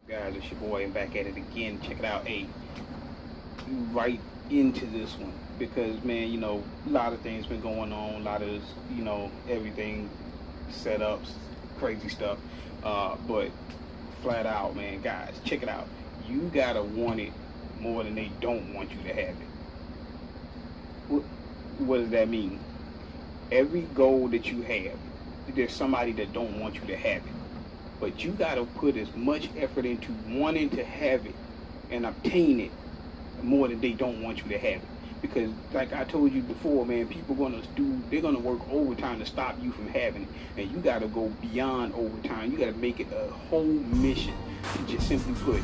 Guys, it's your boy and back at it again. Check it out. Hey, right into this one because man, a lot of things been going on, a lot of everything setups, crazy stuff. But flat out, man, guys, check it out. You gotta want it more than they don't want you to have it. What does that mean? Every goal that you have, there's somebody that don't want you to have it. But you got to put as much effort into wanting to have it and obtain it more than they don't want you to have it. Because like I told you before, man, they're going to work overtime to stop you from having it. And you got to go beyond overtime. You got to make it a whole mission to just simply put,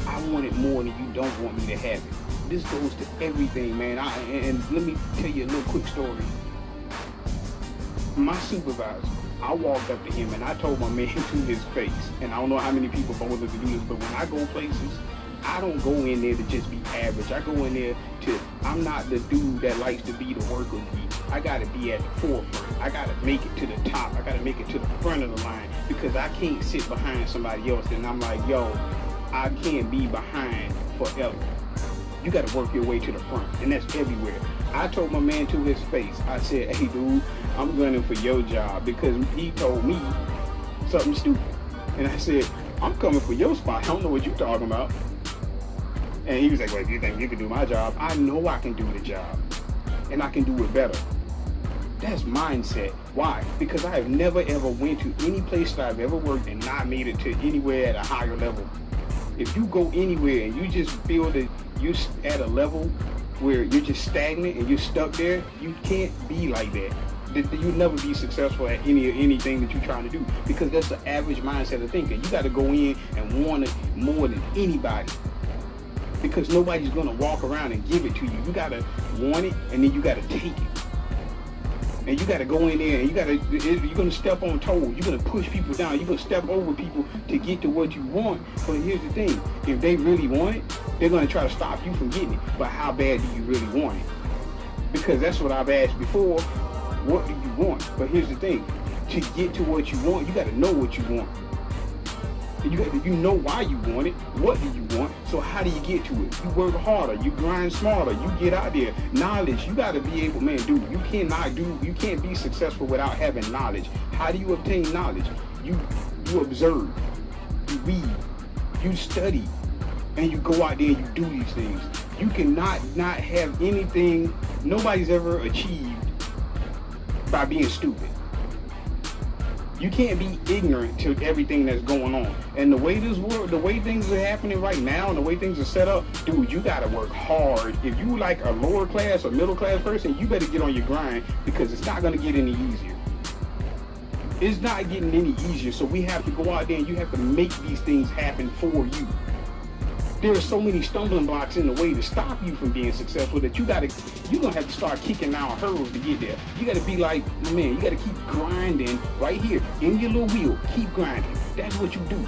I want it more than you don't want me to have it. This goes to everything, man. And let me tell you a little quick story. My supervisor, I walked up to him and I told my man to his face, and I don't know how many people bother to do this, but when I go places, I don't go in there to just be average. I go in there I'm not the dude that likes to be the worker bee. I gotta be at the forefront. I gotta make it to the top. I gotta make it to the front of the line because I can't sit behind somebody else and I'm like, yo, I can't be behind forever. You gotta work your way to the front, and that's everywhere. I told my man to his face, I said, hey dude, I'm gunning for your job because he told me something stupid. And I said, I'm coming for your spot. I don't know what you're talking about. And he was like, well, if you think you can do my job, I know I can do the job. And I can do it better. That's mindset. Why? Because I have never ever went to any place that I've ever worked and not made it to anywhere at a higher level. If you go anywhere and you just feel that you're at a level where you're just stagnant and you're stuck there, you can't be like that. You'll never be successful at anything that you're trying to do because that's the average mindset of thinking. You got to go in and want it more than anybody because nobody's going to walk around and give it to you. You got to want it and then you got to take it. And you got to go in there and you're going to step on toes. You're going to push people down. You're going to step over people to get to what you want. But here's the thing. If they really want it, they're going to try to stop you from getting it. But how bad do you really want it? Because that's what I've asked before. What do you want? But here's the thing. To get to what you want, you got to know what you want. You know why you want it. What do you want? So how do you get to it? You work harder. You grind smarter. You get out there. Knowledge. You got to be able, man, dude. You can't be successful without having knowledge. How do you obtain knowledge? You observe. You read. You study. And you go out there and you do these things. You cannot not have anything nobody's ever achieved by being stupid. You can't be ignorant to everything that's going on. And the way the way things are happening right now and the way things are set up, dude, you gotta work hard. If you like a lower class or middle class person, you better get on your grind because it's not gonna get any easier. It's not getting any easier, so we have to go out there and you have to make these things happen for you. There are so many stumbling blocks in the way to stop you from being successful that you're gonna have to start kicking down hurdles to get there. You gotta be like, man, you gotta keep grinding right here in your little wheel. Keep grinding. That's what you do.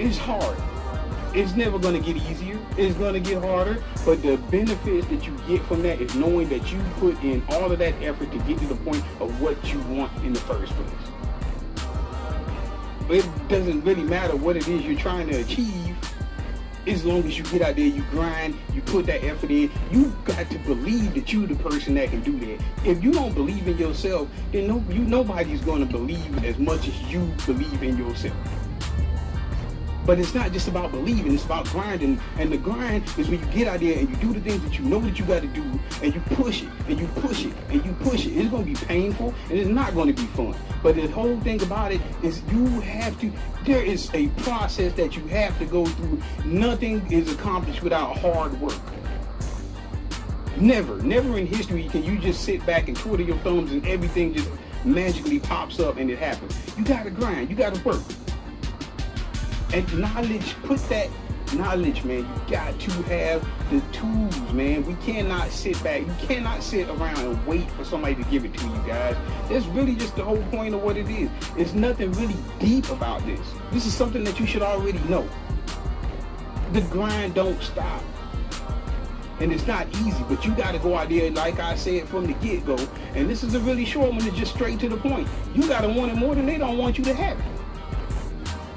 It's hard. It's never gonna get easier. It's gonna get harder. But the benefits that you get from that is knowing that you put in all of that effort to get to the point of what you want in the first place. It doesn't really matter what it is you're trying to achieve as long as you get out there, you grind, you put that effort in. You got to believe that you're the person that can do that. If you don't believe in yourself, then nobody's going to believe as much as you believe in yourself. But it's not just about believing, it's about grinding. And the grind is when you get out there and you do the things that you know that you got to do, and you push it, and you push it, and you push it. It's going to be painful, and it's not going to be fun. But the whole thing about it is there is a process that you have to go through. Nothing is accomplished without hard work. Never in history can you just sit back and twiddle your thumbs and everything just magically pops up and it happens. You got to grind, you got to work. And knowledge, put that knowledge, man. You got to have the tools, man. We cannot sit back. You cannot sit around and wait for somebody to give it to you, guys. That's really just the whole point of what it is. There's nothing really deep about this. This is something that you should already know. The grind don't stop. And it's not easy, but you got to go out there, like I said from the get-go. And this is a really short one. It's just straight to the point. You got to want it more than they don't want you to have it.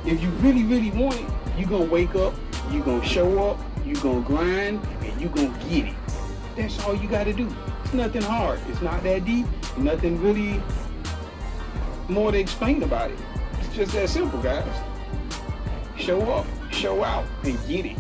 If you really, really want it, you're going to wake up, you're going to show up, you're going to grind, and you're going to get it. That's all you got to do. It's nothing hard. It's not that deep. Nothing really more to explain about it. It's just that simple, guys. Show up, show out, and get it.